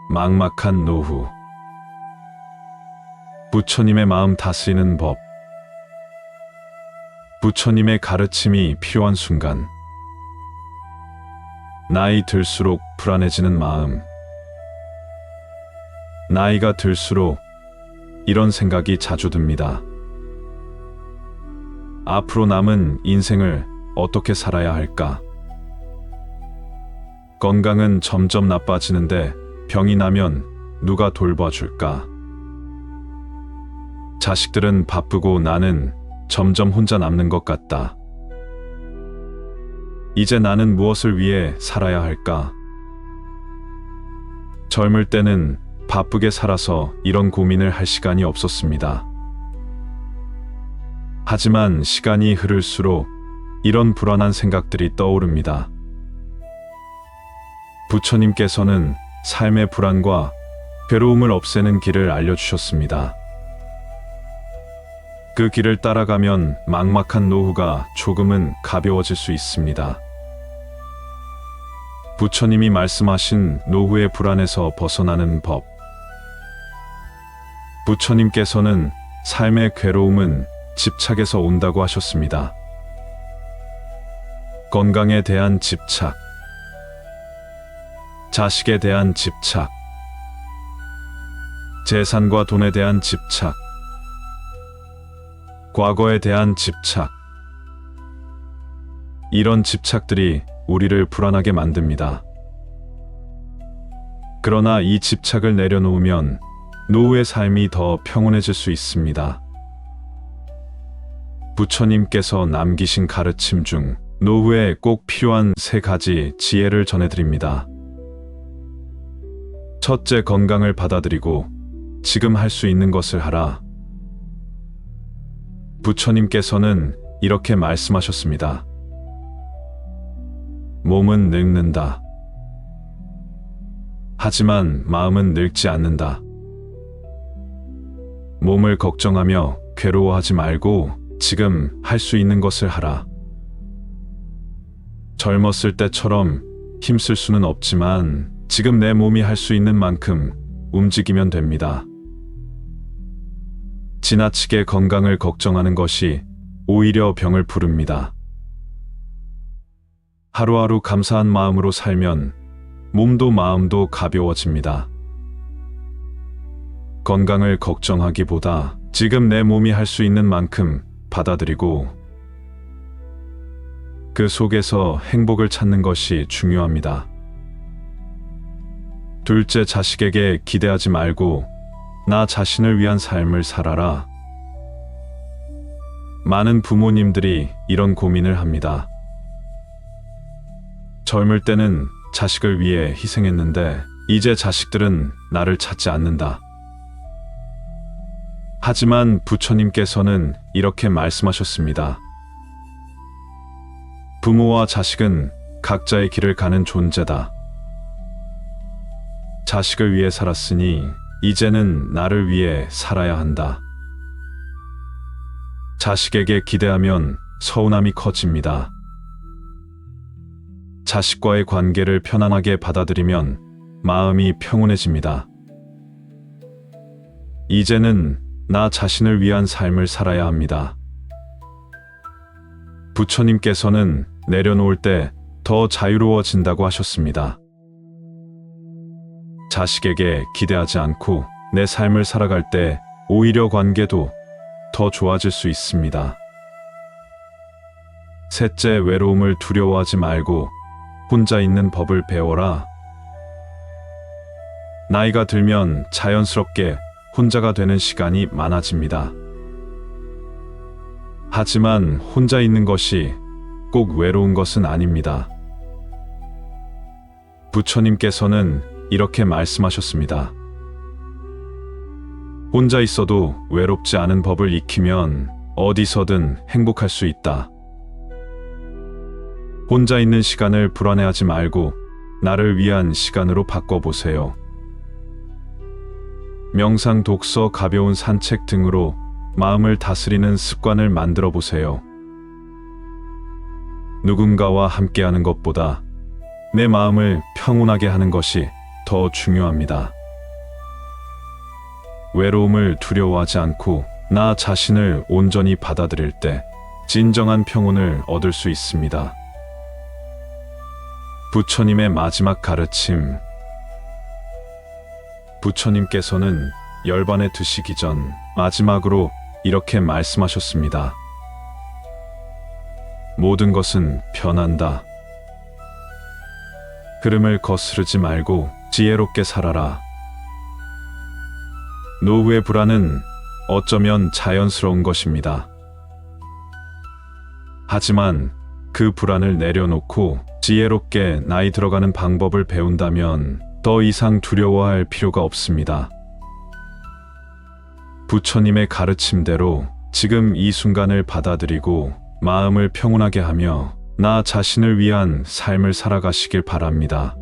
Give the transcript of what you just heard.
막막한 노후. 부처님의 마음 다스리는 법. 부처님의 가르침이 필요한 순간. 나이 들수록 불안해지는 마음. 나이가 들수록 이런 생각이 자주 듭니다. 앞으로 남은 인생을 어떻게 살아야 할까? 건강은 점점 나빠지는데 병이 나면 누가 돌봐줄까? 자식들은 바쁘고 나는 점점 혼자 남는 것 같다. 이제 나는 무엇을 위해 살아야 할까? 젊을 때는 바쁘게 살아서 이런 고민을 할 시간이 없었습니다. 하지만 시간이 흐를수록 이런 불안한 생각들이 떠오릅니다. 부처님께서는 삶의 불안과 괴로움을 없애는 길을 알려주셨습니다. 그 길을 따라가면 막막한 노후가 조금은 가벼워질 수 있습니다. 부처님이 말씀하신 노후의 불안에서 벗어나는 법. 부처님께서는 삶의 괴로움은 집착에서 온다고 하셨습니다. 건강에 대한 집착, 자식에 대한 집착, 재산과 돈에 대한 집착, 과거에 대한 집착. 이런 집착들이 우리를 불안하게 만듭니다. 그러나 이 집착을 내려놓으면 노후의 삶이 더 평온해질 수 있습니다. 부처님께서 남기신 가르침 중 노후에 꼭 필요한 3가지 지혜를 전해드립니다. 첫째, 건강을 받아들이고 지금 할 수 있는 것을 하라. 부처님께서는 이렇게 말씀하셨습니다. 몸은 늙는다. 하지만 마음은 늙지 않는다. 몸을 걱정하며 괴로워하지 말고 지금 할 수 있는 것을 하라. 젊었을 때처럼 힘쓸 수는 없지만 지금 내 몸이 할 수 있는 만큼 움직이면 됩니다. 지나치게 건강을 걱정하는 것이 오히려 병을 부릅니다. 하루하루 감사한 마음으로 살면 몸도 마음도 가벼워집니다. 건강을 걱정하기보다 지금 내 몸이 할 수 있는 만큼 받아들이고 그 속에서 행복을 찾는 것이 중요합니다. 둘째, 자식에게 기대하지 말고 나 자신을 위한 삶을 살아라. 많은 부모님들이 이런 고민을 합니다. 젊을 때는 자식을 위해 희생했는데 이제 자식들은 나를 찾지 않는다. 하지만 부처님께서는 이렇게 말씀하셨습니다. 부모와 자식은 각자의 길을 가는 존재다. 자식을 위해 살았으니 이제는 나를 위해 살아야 한다. 자식에게 기대하면 서운함이 커집니다. 자식과의 관계를 편안하게 받아들이면 마음이 평온해집니다. 이제는 나 자신을 위한 삶을 살아야 합니다. 부처님께서는 내려놓을 때 더 자유로워진다고 하셨습니다. 자식에게 기대하지 않고 내 삶을 살아갈 때 오히려 관계도 더 좋아질 수 있습니다. 셋째, 외로움을 두려워하지 말고 혼자 있는 법을 배워라. 나이가 들면 자연스럽게 혼자가 되는 시간이 많아집니다. 하지만 혼자 있는 것이 꼭 외로운 것은 아닙니다. 부처님께서는 이렇게 말씀하셨습니다. 혼자 있어도 외롭지 않은 법을 익히면 어디서든 행복할 수 있다. 혼자 있는 시간을 불안해하지 말고 나를 위한 시간으로 바꿔보세요. 명상, 독서, 가벼운 산책 등으로 마음을 다스리는 습관을 만들어 보세요. 누군가와 함께하는 것보다 내 마음을 평온하게 하는 것이 더 중요합니다. 외로움을 두려워하지 않고 나 자신을 온전히 받아들일 때 진정한 평온을 얻을 수 있습니다. 부처님의 마지막 가르침. 부처님께서는 열반에 드시기 전 마지막으로 이렇게 말씀하셨습니다. 모든 것은 변한다. 흐름을 거스르지 말고 지혜롭게 살아라. 노후의 불안은 어쩌면 자연스러운 것입니다. 하지만 그 불안을 내려놓고 지혜롭게 나이 들어가는 방법을 배운다면 더 이상 두려워할 필요가 없습니다. 부처님의 가르침대로 지금 이 순간을 받아들이고 마음을 평온하게 하며 나 자신을 위한 삶을 살아가시길 바랍니다.